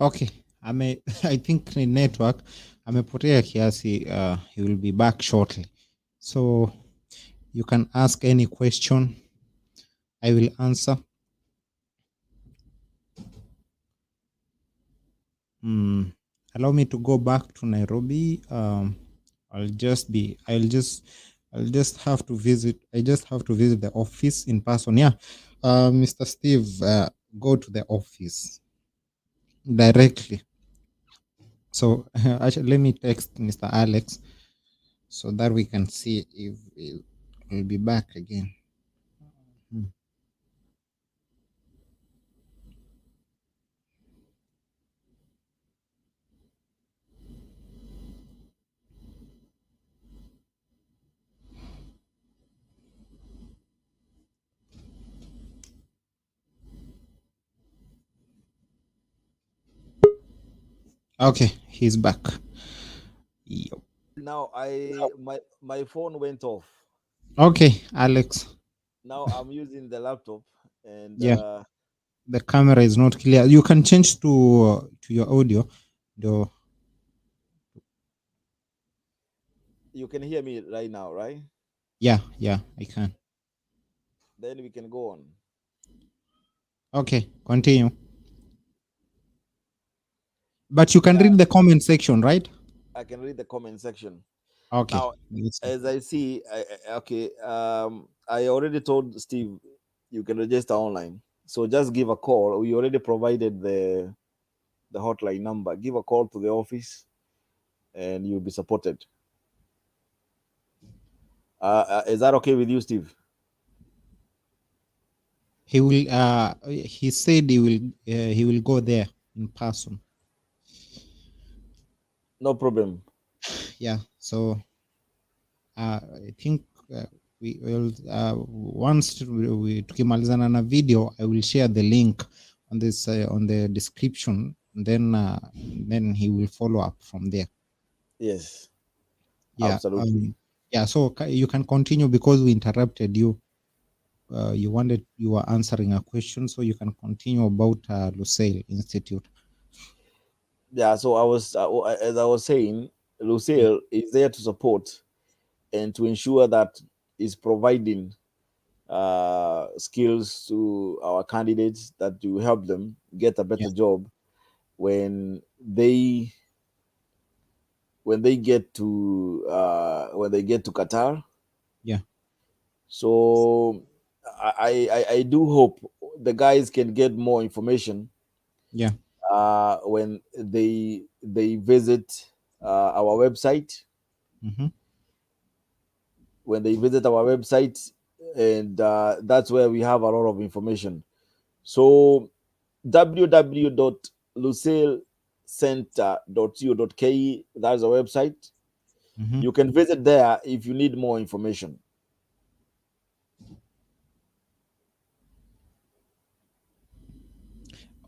Okay, I think the network amepotea kiasi. He will be back shortly, so you can ask any question. I will answer. Allow me to go back to Nairobi. I'll just be. I'll just have to visit. I just have to visit the office in person. Yeah, Mr. Steve, go to the office directly. So actually, let me text Mr. Alex so that we can see if he'll be back again. Hmm. Okay, he's back. Yep. Now my phone went off. Okay, Alex. Now I'm using the laptop, and Yeah, the camera is not clear. You can change to your audio. The you can hear me right now, right? yeah, I can. Then we can go on. Okay, continue. But you can Yeah, read the comment section, right? I can read the comment section. Okay. Now, as I see, okay, I already told Steve you can register online. So just give a call. We already provided the hotline number. Give a call to the office, and you'll be supported. Is that okay with you, Steve? He will. He said he will. He will go there in person. No problem. Yeah. So I think we will. Once we tukimalizana na video, I will share the link on this on the description. Then he will follow up from there. Yes, Yeah. absolutely. Yeah. So you can continue because we interrupted you. You were answering a question, so you can continue about Lusail Institute. Yeah, so as I was saying, Yeah, Lucille is there to support and to ensure that is providing skills to our candidates that to help them get a yeah, better job when they when they get to Qatar. yeah, So I do hope the guys can get more information yeah. when they visit our website. Mm-hmm. When they visit our website, and that's where we have a lot of information. So www.lucillecenter.co.ke, that's a website. Mm-hmm. You can visit there if you need more information.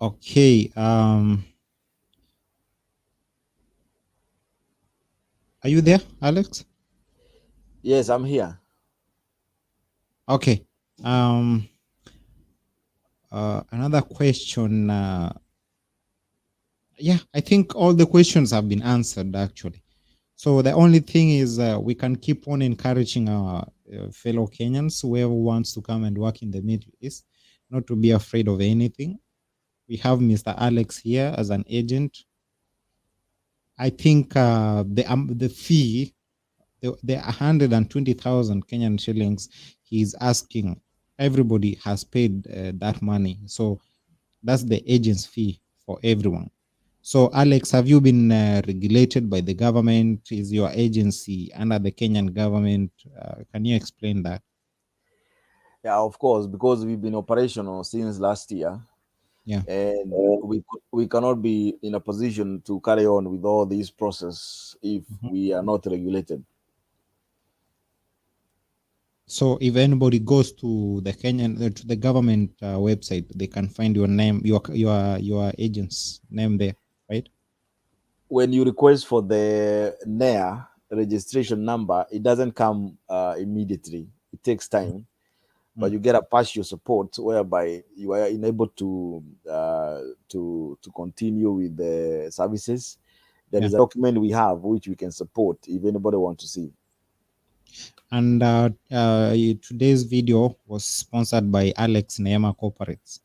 Okay. Are you there, Alex? Yes, I'm here. Okay. Um. Another question. Yeah, I think all the questions have been answered actually. So the only thing is we can keep on encouraging our fellow Kenyans, whoever wants to come and work in the Middle East, not to be afraid of anything. We have Mr. Alex here as an agent. I think the fee, the 120,000 Kenyan shillings he's asking, everybody has paid that money. So that's the agent's fee for everyone. So, Alex, have you been regulated by the government? Is your agency under the Kenyan government? Can you explain that? Yeah, of course, because we've been operational since last year, Yeah. and we cannot be in a position to carry on with all this process if Mhm. we are not regulated. So, if anybody goes to the Kenyan to the government website, they can find your name, your agent's name there, right? When you request for the NAIR registration number, it doesn't come immediately. It takes time, but Mm. you get a partial support whereby you are enabled to continue with the services. There Yeah. is a document we have which we can support if anybody wants to see. And today's video was sponsored by Alex Neema Corporates,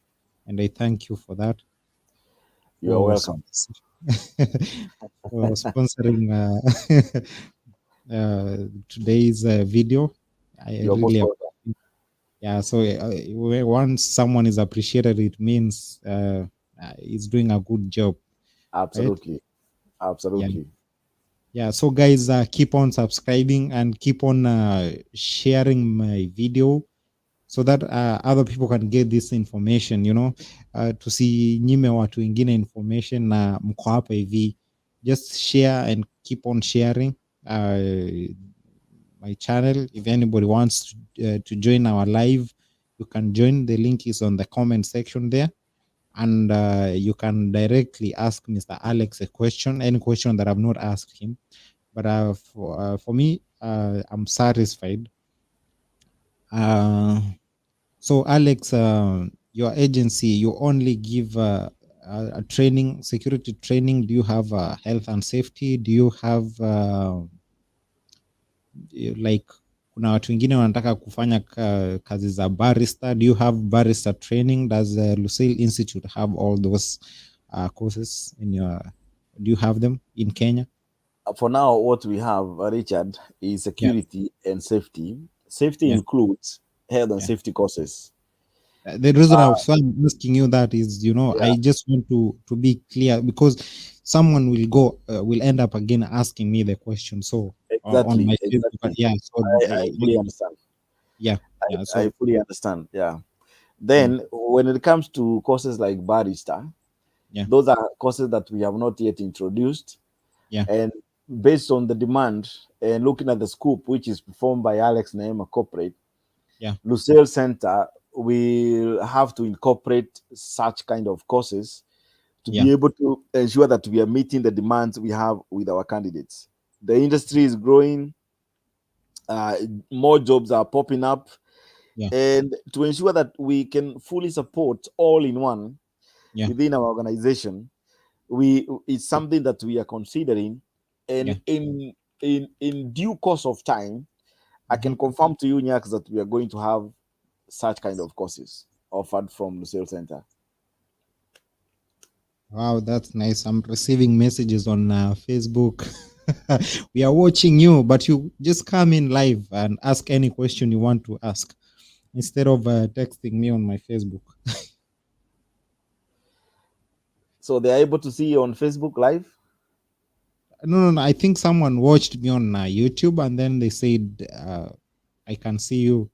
and I thank you for that. You are For welcome. for sponsoring today's video. I You're most really welcome. yeah. So once someone is appreciated, it means he's doing a good job, right? Absolutely. Yeah. Absolutely. Yeah, so guys, keep on subscribing and keep on sharing my video so that other people can get this information, tusinyime watu wengine information na mko hapa hivi. Just share and keep on sharing my channel. If anybody wants to join our live, you can join. The link is on the comment section there. And you can directly ask Mr. Alex a question, any question that I've not asked him. But for me, I'm satisfied. So, Alex, your agency, you only give a training, security training. Do you have health and safety? Do you have like kuna watu wengine wanataka kufanya kazi za barista? Do you have barista training? Does Lucille Institute have all those courses in your? Do you have them in Kenya? For now, what we have, Richard, is Yeah, security and safety. Safety yeah. includes health and Yeah. safety courses. The reason I'm asking you that is, Yeah, I just want to be clear because someone will end up again asking me the question. So on exactly, my Facebook, exactly. yeah. So I fully understand. yeah, yeah. I So fully understand. Yeah. yeah, Then, when it comes to courses like barista, yeah, those are courses that we have not yet introduced. yeah, And based on the demand and looking at the scoop, which is performed by Alex Naema Corporate, yeah, Lucille Center will have to incorporate such kind of courses to yeah. be able to ensure that we are meeting the demands we have with our candidates. The industry is growing, uh, more jobs are popping up, Yeah, and to ensure that we can fully support all in one yeah, within our organization, we it's something that we are considering, and yeah. in due course of time, I Mhm. can confirm to you, Nyaks, that we are going to have such kind of courses offered from the sales center. Wow, that's nice. I'm receiving messages on Facebook. We are watching you, but you just come in live and ask any question you want to ask instead of texting me on my Facebook. So they are able to see you on Facebook Live. No. I think someone watched me on YouTube and then they said, I can see you.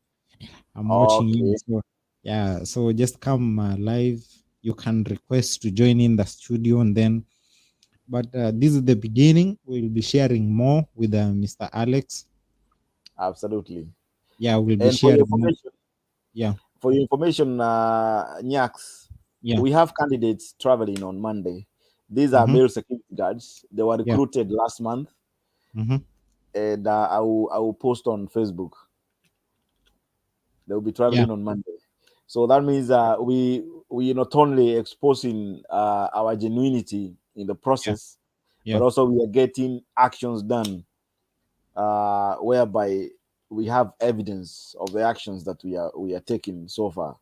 I'm watching you. Okay, So, yeah, so just come live. You can request to join in the studio and then, but this is the beginning. We'll be sharing more with Mr. Alex. absolutely. Yeah, we'll be And for your sharing more. information, Yeah, Nyaks, yeah, we have candidates traveling on Monday. These are mm-hmm, male security guards. They were yeah, recruited last month, mm-hmm, and I will post on Facebook. They will be yeah, traveling on Monday. So that means we not only exposing our genuinity in the yeah, process, yeah. but also we are getting actions done, whereby we have evidence of the actions that we are taking so far.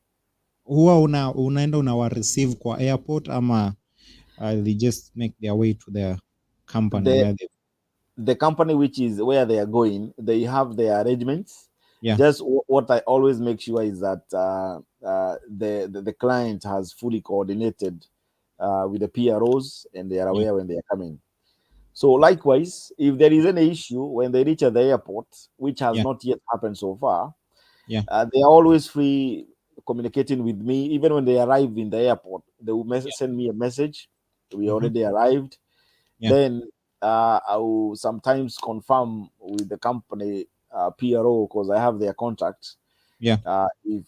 Huwa unaenda unawa receive kwa airport ama they just make their way to their company The where they the company which is where they are going, they have their arrangements. yeah, Just what I always make sure is that the client has fully coordinated with the PROs, and they are yeah, aware when they are coming. So likewise, if there is any issue when they reach at the airport, which has yeah, not yet happened so far, yeah, they are always free communicating with me. Even when they arrive in the airport, they will yeah, send me a message. We mm-hmm, already arrived. yeah, Then I will sometimes confirm with the company PRO, because I have their contact. yeah. If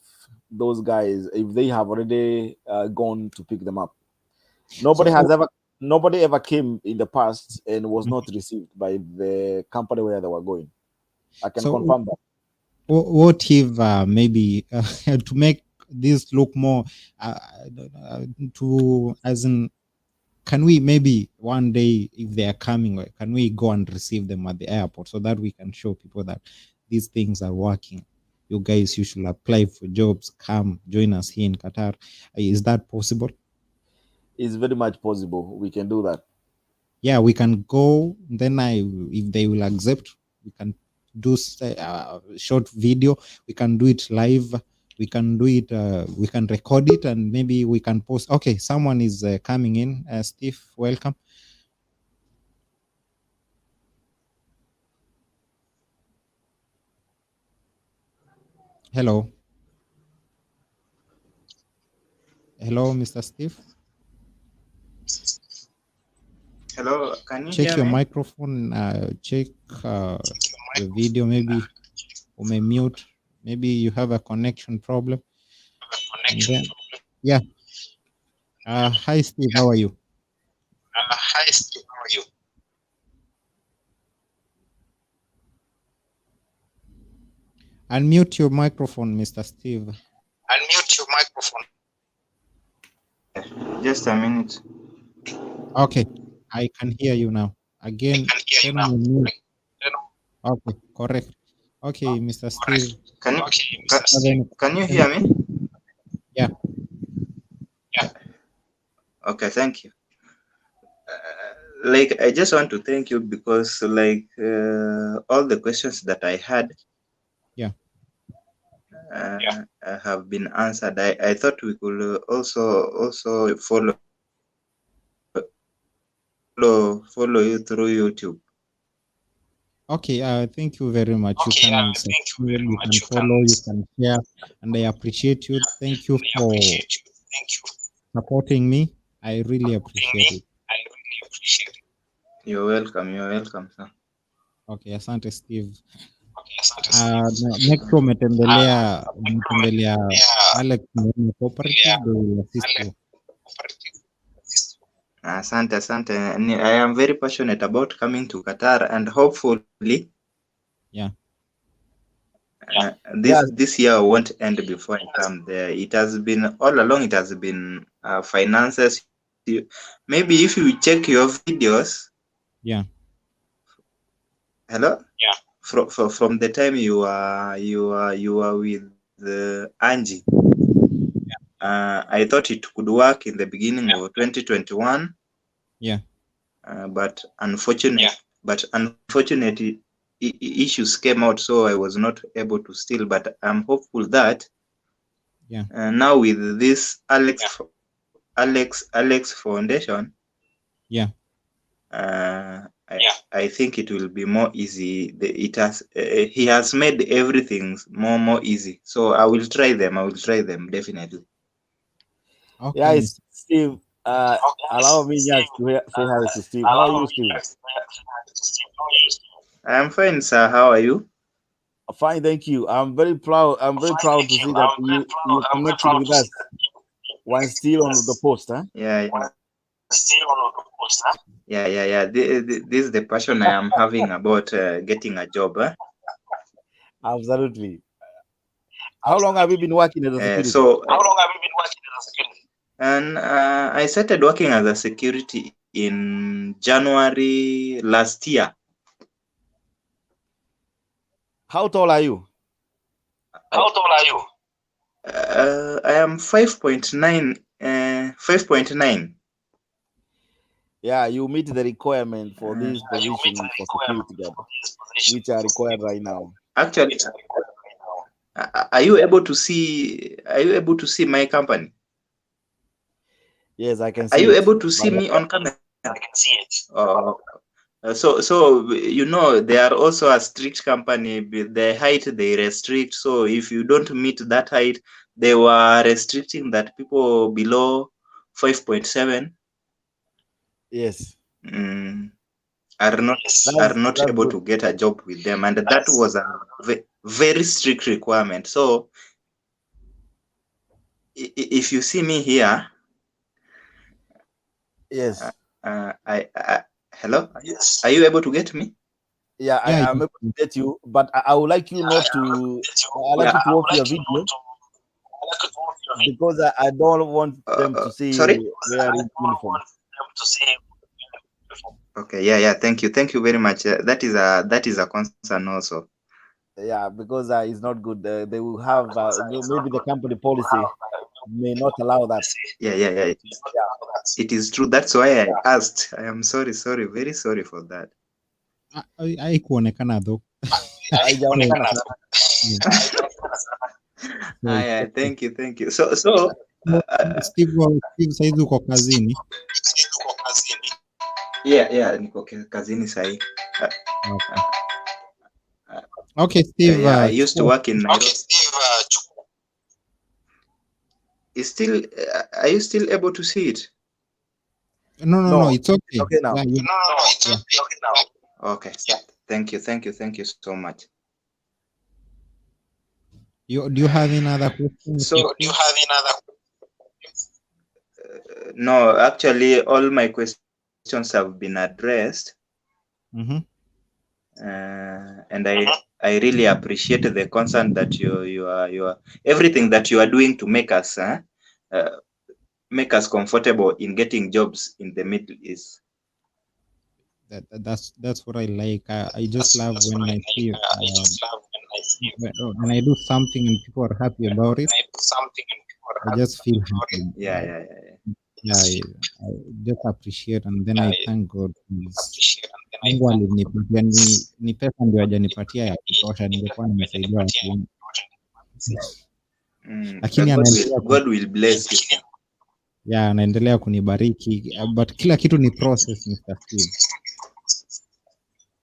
those guys, if they have already gone to pick them up, So nobody ever came in the past and was not received by the company where they were going. I can so confirm that. what if maybe to make this look more uh, to as in can we maybe one day if they are coming can we go and receive them at the airport so that we can show people that these things are working? You guys, you should apply for jobs, come join us here in Qatar. Is that possible? It's very much possible. We can do that. Yeah, we can go then. I if they will accept, We can do short video. We can do it live. We can do it. We can record it, and maybe we can post. Okay, someone is coming in. Steve, welcome. Hello. Hello, Mr. Steve. Hello, can you check hear your me? microphone. Check the video. Maybe you may mute. Maybe you have a connection problem. Yeah. Hi, Steve. How are you? Hi, Steve. How are you? Unmute your microphone, Mr. Steve. Unmute your microphone. Just a minute. Okay, I can hear you now. Again, turn on mute. Okay, correct. Okay, Mr. Steve. Can you hear me? Yeah. Yeah. Okay, thank you. Like, I just want to thank you because, like, all the questions that I had, yeah, have been answered. I thought we could also follow you through YouTube. Okay, thank you very much. Okay, you can subscribe, you can follow, you can share, and I appreciate you. Thank you for supporting me. I really appreciate it. You're welcome. You're welcome, sir. Okay, asante Steve. Next umetembelea Alex Cooperative, they will assist you. Asante. I am very passionate about coming to Qatar, and hopefully, this year won't end before I come there. It has been all along. It has been finances. Maybe if you check your videos. Yeah. Hello. Yeah. From the time you are with Angie. I thought it could work in the beginning of 2021. Yeah. But unfortunately, issues came out, so I was not able to steal. But I'm hopeful that now with this Alex Foundation, I think it will be more easy. He has made everything more easy. So I will try them. Definitely. Okay. Yeah, Steve. Allow me just to say hi to Steve. How are you, Steve? I'm fine, sir. How are you? Fine, thank you. I'm very proud. I'm very proud to see that you connected with us while still on the post, huh? Yeah. Still on the post, huh? Yeah. This is the passion I am having about getting a job. Huh? Absolutely. How long have you been working as a security? How long have you been working as a security? And I started working as a security in January last year. How tall are you? I am 5.9. 5.9. Yeah, you meet the requirement for this position for security guard, which are required right now. Actually, are you able to see? Are you able to see my company? Yes, I can see. Are you able to see me on camera? I can see it. So you know, they are also a strict company. The height they restrict. So if you don't meet that height, they were restricting that people below 5.7. Yes. Are not able to get a job with them, and that was a very strict requirement. So if you see me here, yes. Hello. Yes. Are you able to get me? Yeah, I'm able to get you, but I would like you not to. I like you to off your video because I don't want them to see you wearing uniform. Okay. Yeah. Thank you very much. That is a concern also. Yeah, because it's not good. They will have maybe the company policy may not allow that. Yeah. It is true. That's why I asked. I am sorry. Very sorry for that. Haikuonekana though. haijaonekana sana. Thank you. So Steve saizi uko kazini? Yeah, niko kazini sahi. Okay, Steve. I used to work in Nairobi. Are you still able to see it? No, it's okay. It's okay now. Okay. Thank you so much. Do you have any other questions? No, actually, all my questions have been addressed. Mm-hmm. And I really appreciate the concern that you are everything that you are doing to make us comfortable in getting jobs in the Middle East. That's what I like. I just love when I see when I do something and people are happy about it. I just feel happy. Yeah. I just appreciate, and then I thank God. Mungu alinipatia ni pesa ndio hajanipatia ya kutosha, ningekuwa nimesaidia watu wengi. Lakini God will bless you. Yeah, anaendelea kunibariki, but kila kitu ni process, Mr. Steve.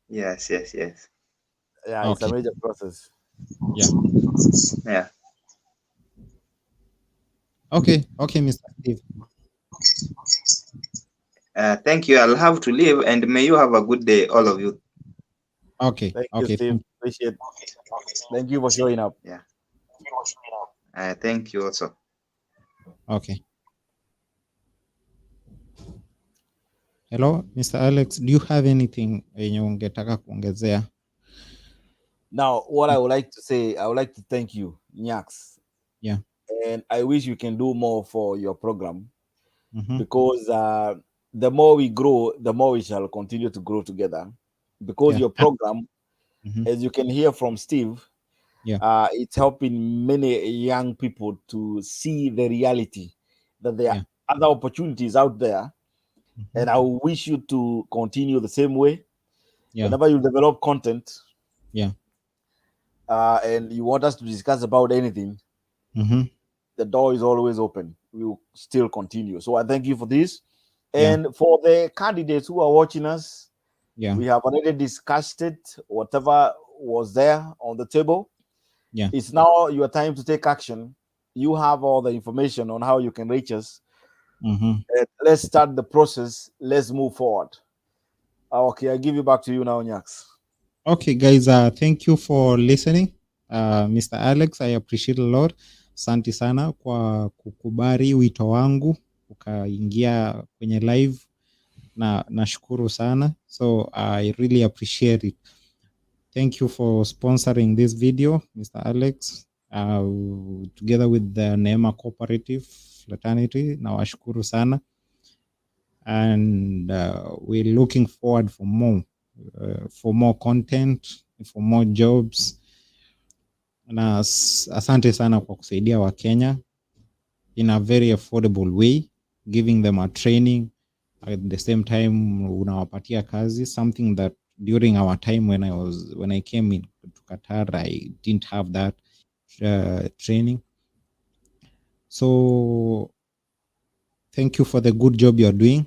Yes. Yeah, Okay. It's a major process. Yeah. Okay, Mr. Steve. Thank you. I'll have to leave, and may you have a good day, all of you. Okay. Thank you, Steve. Appreciate it. Thank you for showing up. Yeah. Thank you also. Okay. Hello, Mr. Alex, do you have anything yenye ungetaka kuongezea? Now, what I would like to say, I would like to thank you, Nyax. Yeah. And I wish you can do more for your program, because the more we grow, the more we shall continue to grow together. Because your program, as you can hear from Steve, it's helping many young people to see the reality that there are other opportunities out there. And I wish you to continue the same way. Whenever you develop content, and you want us to discuss about anything, the door is always open. We will still continue. So I thank you for this. And for the candidates who are watching us, we have already discussed it, whatever was there on the table. It's now your time to take action. You have all the information on how you can reach us. And let's start the process. Let's move forward. Okay, I give you back to you now, Nyax. Okay, guys, thank you for listening. Mr. Alex, I appreciate a lot. Asante sana kwa kukubali wito wangu ukaingia kwenye live, na nashukuru sana. So I really appreciate it. Thank you for sponsoring this video, Mr. Alex, together with the Neema Cooperative Fraternity. Nawashukuru sana. And we're looking forward for more content, for more jobs. Na asante sana kwa kusaidia wa Kenya in a very affordable way, giving them a training at the same time unawapatia kazi, something that during our time when I came in to Qatar, I didn't have that training. So thank you for the good job you're doing.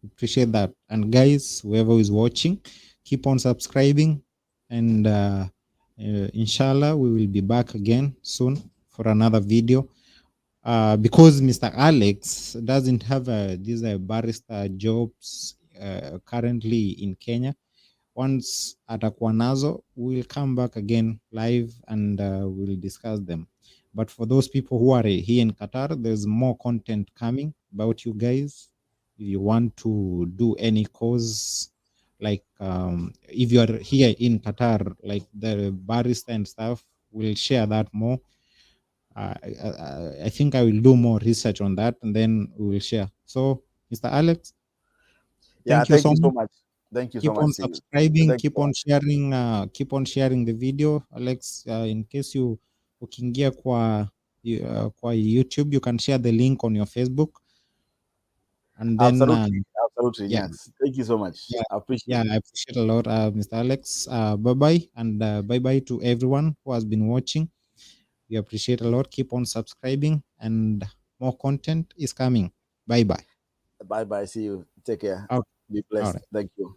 Appreciate that. And guys, whoever is watching, keep on subscribing, and inshallah we will be back again soon for another video. Because Mr. Alex doesn't have these barrister jobs currently in Kenya. Once atakuwa nazo, we'll come back again live and we'll discuss them. But for those people who are here in Qatar, there's more content coming about you guys. If you want to do any cause, like if you are here in Qatar, like the barrister and stuff, we'll share that more. I think I will do more research on that, and then we will share. So, Mr. Alex, thank you so much. Thank you so much. Keep on subscribing, keep on sharing the video. Alex, in case you ukiingia kwa YouTube, you can share the link on your Facebook. And then Absolutely, Yeah. yes. Thank you so much. Yeah. I appreciate Yeah, it. I appreciate a lot, Mr. Alex. Bye bye, and bye bye to everyone who has been watching. We appreciate a lot. Keep on subscribing, and more content is coming. Bye bye. Bye bye. See you. Take care. Okay. Be All blessed. right. Thank you.